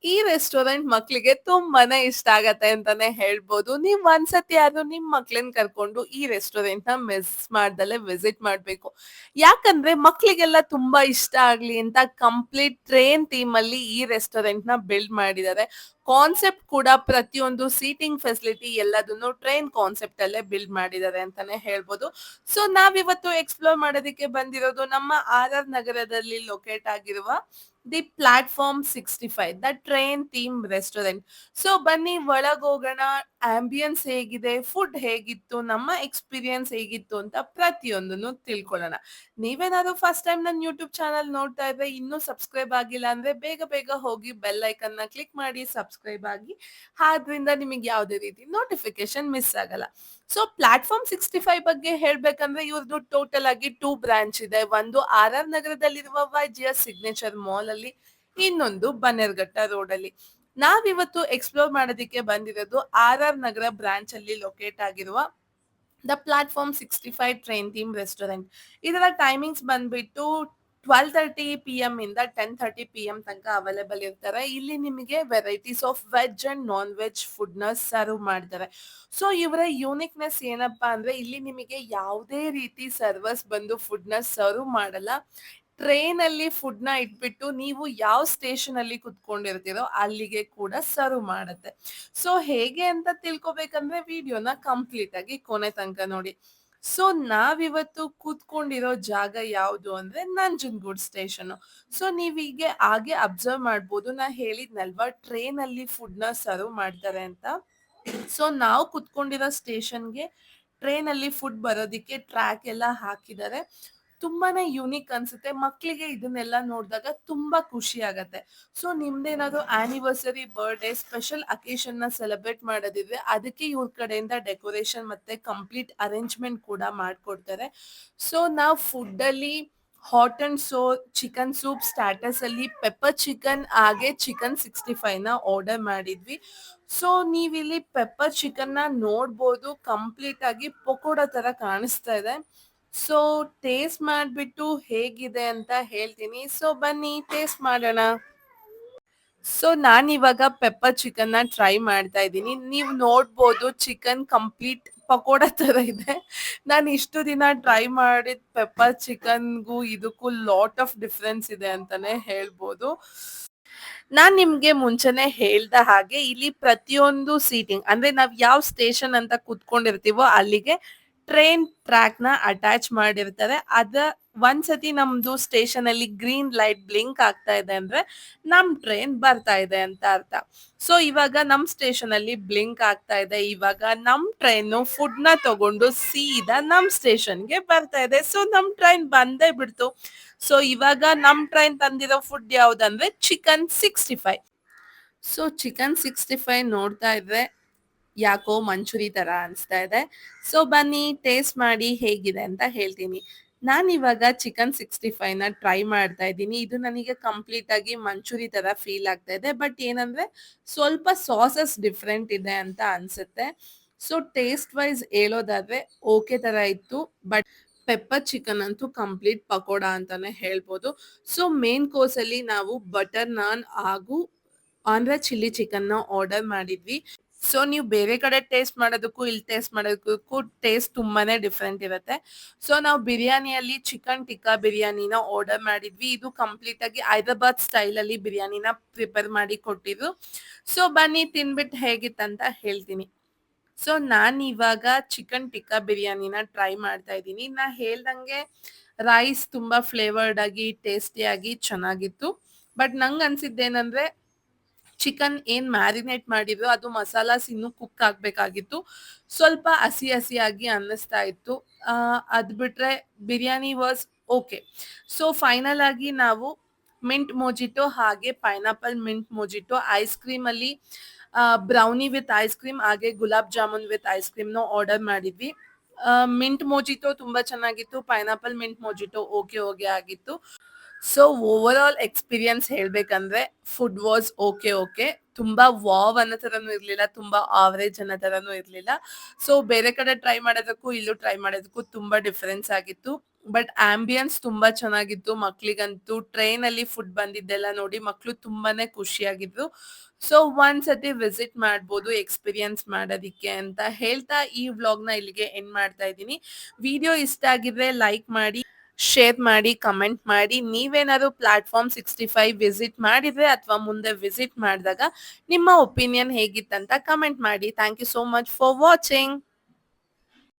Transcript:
ಈ ರೆಸ್ಟೋರೆಂಟ್ ಮಕ್ಳಿಗೆ ತುಂಬಾನೇ ಇಷ್ಟ ಆಗತ್ತೆ ಅಂತಾನೆ ಹೇಳ್ಬೋದು. ನೀವ್ ಒಂದ್ಸತಿ ಆದ್ರೂ ನಿಮ್ ಮಕ್ಳನ್ ಕರ್ಕೊಂಡು ಈ ರೆಸ್ಟೋರೆಂಟ್ ನ ಮಿಸ್ ಮಾಡ್ದಲೆ ವಿಸಿಟ್ ಮಾಡ್ಬೇಕು. ಯಾಕಂದ್ರೆ ಮಕ್ಳಿಗೆಲ್ಲ ತುಂಬಾ ಇಷ್ಟ ಆಗ್ಲಿ ಅಂತ ಕಂಪ್ಲೀಟ್ ಟ್ರೈನ್ ಥೀಮ್ ಅಲ್ಲಿ ಈ ರೆಸ್ಟೋರೆಂಟ್ ನ ಬಿಲ್ಡ್ ಮಾಡಿದ್ದಾರೆ. ಕಾನ್ಸೆಪ್ಟ್ ಕೂಡ ಪ್ರತಿಯೊಂದು ಸೀಟಿಂಗ್ ಫೆಸಿಲಿಟಿ ಎಲ್ಲದನ್ನು ಟ್ರೈನ್ ಕಾನ್ಸೆಪ್ಟ್ ಅಲ್ಲೇ ಬಿಲ್ಡ್ ಮಾಡಿದ್ದಾರೆ ಅಂತಾನೆ ಹೇಳ್ಬೋದು. ಸೊ ನಾವಿವತ್ತು ಎಕ್ಸ್ಪ್ಲೋರ್ ಮಾಡೋದಕ್ಕೆ ಬಂದಿರೋದು ನಮ್ಮ ಆರ್ ನಗರದಲ್ಲಿ ಲೊಕೇಟ್ ಆಗಿರುವ the platform 65 the train theme restaurant. So ಬನ್ನಿ ಒಳಗ್ ಹೋಗೋಣ. ಆಂಬಿಯನ್ಸ್ ಹೇಗಿದೆ, ಫುಡ್ ಹೇಗಿತ್ತು, ನಮ್ಮ ಎಕ್ಸ್ಪೀರಿಯನ್ಸ್ ಹೇಗಿತ್ತು ಅಂತ ಪ್ರತಿಯೊಂದನ್ನು ತಿಳ್ಕೊಳ್ಳೋಣ. ನೀವೇನಾದ್ರು ಫಸ್ಟ್ ಟೈಮ್ ನನ್ನ ಯೂಟ್ಯೂಬ್ ಚಾನಲ್ ನೋಡ್ತಾ ಇದ್ರೆ ಇನ್ನೂ ಸಬ್ಸ್ಕ್ರೈಬ್ ಆಗಿಲ್ಲ ಅಂದ್ರೆ ಬೇಗ ಬೇಗ ಹೋಗಿ ಬೆಲ್ ಐಕನ್ ನ ಕ್ಲಿಕ್ ಮಾಡಿ ಸಬ್ಸ್ಕ್ರೈಬ್ ಆಗಿ. ಆದ್ರಿಂದ ನಿಮಗೆ ಯಾವುದೇ ರೀತಿ ನೋಟಿಫಿಕೇಶನ್ ಮಿಸ್ ಆಗಲ್ಲ. ಸೊ ಪ್ಲಾಟ್ಫಾರ್ಮ್ 65 ಬಗ್ಗೆ ಹೇಳ್ಬೇಕಂದ್ರೆ ಇವ್ರದ್ದು ಟೋಟಲ್ ಆಗಿ 2 ಬ್ರಾಂಚ್ ಇದೆ. ಒಂದು ನಗರದಲ್ಲಿರುವ ವೈಜಿಎಸ್ ಸಿಗ್ನೇಚರ್ ಮಾಲ್ ಅಲ್ಲಿ, ಇನ್ನೊಂದು ಬನ್ನೇರ್ಘಟ್ಟ ರೋಡ್ ಅಲ್ಲಿ. ನಾವಿವತ್ತು ಎಕ್ಸ್ಪ್ಲೋರ್ ಮಾಡೋದಕ್ಕೆ ಬಂದಿರೋದು ನಗರ ಬ್ರಾಂಚ್ ಅಲ್ಲಿ ಲೊಕೇಟ್ ಆಗಿರುವ the platform 65 train theme restaurant. ಇದರ ಟೈಮಿಂಗ್ಸ್ ಬಂದ್ಬಿಟ್ಟು 12:30 PM ಇಂದ 10:30 PM ತನಕ ಅವೈಲೇಬಲ್ ಇರ್ತಾರೆ. ಇಲ್ಲಿ ನಿಮಗೆ varieties of veg and non veg food ನ ಸರ್ವ್ ಮಾಡ್ತಾರೆ. ಸೊ ಇವರ ಯೂನಿಕ್ನೆಸ್ ಏನಪ್ಪಾ ಅಂದ್ರೆ ಇಲ್ಲಿ ನಿಮಗೆ ಯಾವುದೇ ರೀತಿ ಸರ್ವರ್ಸ್ ಬಂದು ಫುಡ್ ನ ಸರ್ವ್ ಮಾಡಲ್ಲ. ಟ್ರೈನ್ ಅಲ್ಲಿ ಫುಡ್ ನ ಇಟ್ಬಿಟ್ಟು ನೀವು ಯಾವ ಸ್ಟೇಷನ್ ಅಲ್ಲಿ ಕುತ್ಕೊಂಡಿರ್ತೀರೋ ಅಲ್ಲಿಗೆ ಕೂಡ ಸರ್ವ್ ಮಾಡುತ್ತೆ. ಸೊ ಹೇಗೆ ಅಂತ ತಿಳ್ಕೊಬೇಕಂದ್ರೆ ವಿಡಿಯೋನ ಕಂಪ್ಲೀಟ್ ಆಗಿ ಕೊನೆ ತನಕ ನೋಡಿ. ಸೊ ನಾವಿವತ್ತು ಕೂತ್ಕೊಂಡಿರೋ ಜಾಗ ಯಾವುದು ಅಂದ್ರೆ ನಂಜನಗೂಡ್ ಸ್ಟೇಷನ್. ಸೊ ನೀವೀಗೆ ಹಾಗೆ ಅಬ್ಸರ್ವ್ ಮಾಡ್ಬೋದು, ನಾ ಹೇಳಿದ್ನಲ್ವಾ ಟ್ರೈನ್ ಅಲ್ಲಿ ಫುಡ್ ನ ಸರ್ವ್ ಮಾಡ್ತಾರೆ ಅಂತ. ಸೊ ನಾವು ಕುತ್ಕೊಂಡಿರೋ ಸ್ಟೇಷನ್ಗೆ ಟ್ರೈನ್ ಅಲ್ಲಿ ಫುಡ್ ಬರೋದಿಕ್ಕೆ ಟ್ರ್ಯಾಕ್ ಎಲ್ಲ ಹಾಕಿದ್ದಾರೆ. ತುಂಬಾನೇ ಯುನಿಕ್ ಅನ್ಸುತ್ತೆ. ಮಕ್ಕಳಿಗೆ ಇದನ್ನೆಲ್ಲ ನೋಡಿದಾಗ ತುಂಬಾ ಖುಷಿ ಆಗತ್ತೆ. ಸೊ ನಿಮ್ದೇನಾದ್ರು ಆನಿವರ್ಸರಿ, ಬರ್ಡೇ, ಸ್ಪೆಷಲ್ ಅಕೇಶನ್ ನ ಸೆಲೆಬ್ರೇಟ್ ಮಾಡೋದಿದ್ರೆ ಅದಕ್ಕೆ ಇವ್ರ ಕಡೆಯಿಂದ ಡೆಕೋರೇಷನ್ ಮತ್ತೆ ಕಂಪ್ಲೀಟ್ ಅರೇಂಜ್ಮೆಂಟ್ ಕೂಡ ಮಾಡ್ಕೊಡ್ತಾರೆ. ಸೊ ನಾವು ಫುಡ್ ಅಲ್ಲಿ hot and sour chicken soup starters ಅಲ್ಲಿ ಪೆಪ್ಪರ್ ಚಿಕನ್ ಹಾಗೆ ಚಿಕನ್ 65 ನ ಆರ್ಡರ್ ಮಾಡಿದ್ವಿ. ಸೊ ನೀವಿಲ್ಲಿ ಪೆಪ್ಪರ್ ಚಿಕನ್ ನ ನೋಡ್ಬೋದು, ಕಂಪ್ಲೀಟ್ ಆಗಿ ಪಕೋಡ ತರ ಕಾಣಿಸ್ತಾ ಇದೆ. ಸೊ ಟೇಸ್ಟ್ ಮಾಡ್ಬಿಟ್ಟು ಹೇಗಿದೆ ಅಂತ ಹೇಳ್ತೀನಿ. ಸೊ ಬನ್ನಿ ಟೇಸ್ಟ್ ಮಾಡೋಣ. ಸೊ ನಾನಿವಾಗ ಪೆಪ್ಪರ್ ಚಿಕನ್ ನ ಟ್ರೈ ಮಾಡ್ತಾ ಇದ್ದೀನಿ. ನೀವು ನೋಡ್ಬೋದು ಚಿಕನ್ ಕಂಪ್ಲೀಟ್ ಪಕೋಡ ತರ ಇದೆ. ನಾನು ಇಷ್ಟು ದಿನ ಟ್ರೈ ಮಾಡಿದ ಪೆಪ್ಪರ್ ಚಿಕನ್ಗೂ ಇದಕ್ಕೂ ಲಾಟ್ ಆಫ್ ಡಿಫ್ರೆನ್ಸ್ ಇದೆ ಅಂತಾನೆ ಹೇಳ್ಬೋದು. ನಾನ್ ನಿಮ್ಗೆ ಮುಂಚೆನೆ ಹೇಳ್ದ ಹಾಗೆ ಇಲ್ಲಿ ಪ್ರತಿಯೊಂದು ಸೀಟಿಂಗ್ ಅಂದ್ರೆ ನಾವ್ ಯಾವ ಸ್ಟೇಷನ್ ಅಂತ ಕುತ್ಕೊಂಡಿರ್ತೀವೋ ಅಲ್ಲಿಗೆ ಟ್ರೈನ್ ಟ್ರ್ಯಾಕ್ ನ ಅಟ್ಯಾಚ್ ಮಾಡಿರ್ತಾರೆ. ಒಂದ್ಸತಿ ನಮ್ದು ಸ್ಟೇಷನ್ ಅಲ್ಲಿ ಗ್ರೀನ್ ಲೈಟ್ ಬ್ಲಿಂಕ್ ಆಗ್ತಾ ಇದೆ ಅಂದ್ರೆ ನಮ್ ಟ್ರೈನ್ ಬರ್ತಾ ಇದೆ ಅಂತ ಅರ್ಥ. ಸೊ ಇವಾಗ ನಮ್ ಸ್ಟೇಷನ್ ಅಲ್ಲಿ ಬ್ಲಿಂಕ್ ಆಗ್ತಾ ಇದೆ. ಇವಾಗ ನಮ್ ಟ್ರೈನ್ ಫುಡ್ ನ ತಗೊಂಡು ಸೀದಾ ನಮ್ ಸ್ಟೇಷನ್ಗೆ ಬರ್ತಾ ಇದೆ. ಸೊ ನಮ್ ಟ್ರೈನ್ ಬಂದೇ ಬಿಡ್ತು. ಸೊ ಇವಾಗ ನಮ್ ಟ್ರೈನ್ ತಂದಿರೋ ಫುಡ್ ಯಾವ್ದಂದ್ರೆ ಚಿಕನ್ 65. ಸೊ ಚಿಕನ್ 65 ನೋಡ್ತಾ ಇದ್ರೆ ಯಾಕೋ ಮಂಚೂರಿ ತರ ಅನ್ಸ್ತಾ ಇದೆ. ಸೊ ಬನ್ನಿ ಟೇಸ್ಟ್ ಮಾಡಿ ಹೇಗಿದೆ ಅಂತ ಹೇಳ್ತೀನಿ. ನಾನಿವಾಗ ಚಿಕನ್ 65 ನ ಟ್ರೈ ಮಾಡ್ತಾ ಇದ್ದೀನಿ. ಇದು ನನಗೆ ಕಂಪ್ಲೀಟ್ ಆಗಿ ಮಂಚೂರಿ ತರ ಫೀಲ್ ಆಗ್ತಾ ಇದೆ. ಬಟ್ ಏನಂದ್ರೆ ಸ್ವಲ್ಪ ಸಾಸಸ್ ಡಿಫ್ರೆಂಟ್ ಇದೆ ಅಂತ ಅನ್ಸುತ್ತೆ. ಸೊ ಟೇಸ್ಟ್ ವೈಸ್ ಹೇಳೋದಾದ್ರೆ ಓಕೆ ತರ ಇತ್ತು. ಬಟ್ ಪೆಪ್ಪರ್ ಚಿಕನ್ ಅಂತೂ ಕಂಪ್ಲೀಟ್ ಪಕೋಡ ಅಂತಾನೆ ಹೇಳ್ಬೋದು. ಸೊ ಮೇನ್ ಕೋರ್ಸ್ ಅಲ್ಲಿ ನಾವು ಬಟರ್ ನಾನ್ ಹಾಗೂ ಆಂಧ್ರ ಚಿಲ್ಲಿ ಚಿಕನ್ ನ ಆರ್ಡರ್ ಮಾಡಿದ್ವಿ. ಸೊ ನೀವು ಬೇರೆ ಕಡೆ ಟೇಸ್ಟ್ ಮಾಡೋದಕ್ಕೂ ಇಲ್ಲಿ ಟೇಸ್ಟ್ ಮಾಡೋದಕ್ಕೂ ಟೇಸ್ಟ್ ತುಂಬಾನೇ ಡಿಫ್ರೆಂಟ್ ಇರುತ್ತೆ. ಸೊ ನಾವು ಬಿರಿಯಾನಿಯಲ್ಲಿ ಚಿಕನ್ ಟಿಕ್ಕಾ ಬಿರಿಯಾನಿನ ಆರ್ಡರ್ ಮಾಡಿದ್ವಿ. ಇದು ಕಂಪ್ಲೀಟ್ ಆಗಿ ಹೈದರಾಬಾದ್ ಸ್ಟೈಲ್ ಅಲ್ಲಿ ಬಿರಿಯಾನಿನ ಪ್ರಿಪೇರ್ ಮಾಡಿ ಕೊಟ್ಟಿದ್ರು. ಸೊ ಬನ್ನಿ ತಿನ್ಬಿಟ್ಟು ಹೇಗಿತ್ತಂತ ಹೇಳ್ತೀನಿ. ಸೊ ನಾನ್ ಇವಾಗ ಚಿಕನ್ ಟಿಕ್ಕಾ ಬಿರಿಯಾನಿನ ಟ್ರೈ ಮಾಡ್ತಾ ಇದ್ದೀನಿ. ನಾ ಹೇಳ್ದಂಗೆ ರೈಸ್ ತುಂಬಾ ಫ್ಲೇವರ್ಡ್ ಆಗಿ ಟೇಸ್ಟಿಯಾಗಿ ಚೆನ್ನಾಗಿತ್ತು. ಬಟ್ ನಂಗೆ ಅನ್ಸಿದ್ದೇನಂದ್ರೆ ಚಿಕನ್ ಏನ್ ಮ್ಯಾರಿನೇಟ್ ಮಾಡಿದ್ರು ಅದು ಮಸಾಲಾಸ್ ಇನ್ನೂ ಕುಕ್ ಆಗ್ಬೇಕಾಗಿತ್ತು. ಸ್ವಲ್ಪ ಹಸಿ ಹಸಿಯಾಗಿ ಅನ್ನಿಸ್ತಾ ಇತ್ತು. ಅದ್ ಬಿಟ್ರೆ biryani was okay. So final ಆಗಿ ನಾವು ಮಿಂಟ್ ಮೊಜಿಟೋ ಹಾಗೆ pineapple mint mojito ice cream ಅಲ್ಲಿ ಬ್ರೌನಿ ವಿತ್ ಐಸ್ ಕ್ರೀಮ್ ಹಾಗೆ gulab jamun with ice cream ನ ಆರ್ಡರ್ ಮಾಡಿದ್ವಿ. ಮಿಂಟ್ ಮೊಜಿಟೋ ತುಂಬಾ ಚೆನ್ನಾಗಿತ್ತು. Pineapple mint mojito okay okay ಆಗಿತ್ತು. ಸೊ ಓವರ್ ಆಲ್ ಎಕ್ಸ್ಪೀರಿಯನ್ಸ್ ಹೇಳ್ಬೇಕಂದ್ರೆ ಫುಡ್ ವಾಸ್ ಓಕೆ ಓಕೆ. ತುಂಬಾ ವಾವ್ ಅನ್ನೋ ತರನು ಇರ್ಲಿಲ್ಲ, ತುಂಬಾ ಆವರೇಜ್ ಅನ್ನೋ ತರನು ಇರ್ಲಿಲ್ಲ. ಸೊ ಬೇರೆ ಕಡೆ ಟ್ರೈ ಮಾಡೋದಕ್ಕೂ ಇಲ್ಲೂ ಟ್ರೈ ಮಾಡೋದಕ್ಕೂ ತುಂಬಾ ಡಿಫರೆನ್ಸ್ ಆಗಿತ್ತು. ಬಟ್ ಆಂಬಿಯನ್ಸ್ ತುಂಬಾ ಚೆನ್ನಾಗಿತ್ತು. ಮಕ್ಳಿಗಂತೂ ಟ್ರೈನಲ್ಲಿ ಫುಡ್ ಬಂದಿದ್ದೆಲ್ಲ ನೋಡಿ ಮಕ್ಳು ತುಂಬಾನೇ ಖುಷಿಯಾಗಿದ್ರು. ಸೊ ಒಂದ್ಸತಿ ವಿಸಿಟ್ ಮಾಡ್ಬೋದು ಎಕ್ಸ್‌ಪೀರಿಯನ್ಸ್ ಮಾಡೋದಿಕ್ಕೆ ಅಂತ ಹೇಳ್ತಾ ಈ ವ್ಲಾಗ್‌ನ ಇಲ್ಲಿಗೆ ಎಂಡ್ ಮಾಡ್ತಾ ಇದ್ದೀನಿ. ವಿಡಿಯೋ ಇಷ್ಟ ಆಗಿದ್ರೆ ಲೈಕ್ ಮಾಡಿ, ಶೇರ್ ಮಾಡಿ, ಕಮೆಂಟ್ ಮಾಡಿ. ನೀವೇನಾದ್ರು ಪ್ಲಾಟ್‌ಫಾರ್ಮ್ 65 ವಿಸಿಟ್ ಮಾಡಿದ್ರೆ ಅಥವಾ ಮುಂದೆ ವಿಸಿಟ್ ಮಾಡಿದಾಗ ನಿಮ್ಮ ಒಪಿನಿಯನ್ ಹೇಗಿತ್ತಂತ ಕಮೆಂಟ್ ಮಾಡಿ. Thank you so much for watching.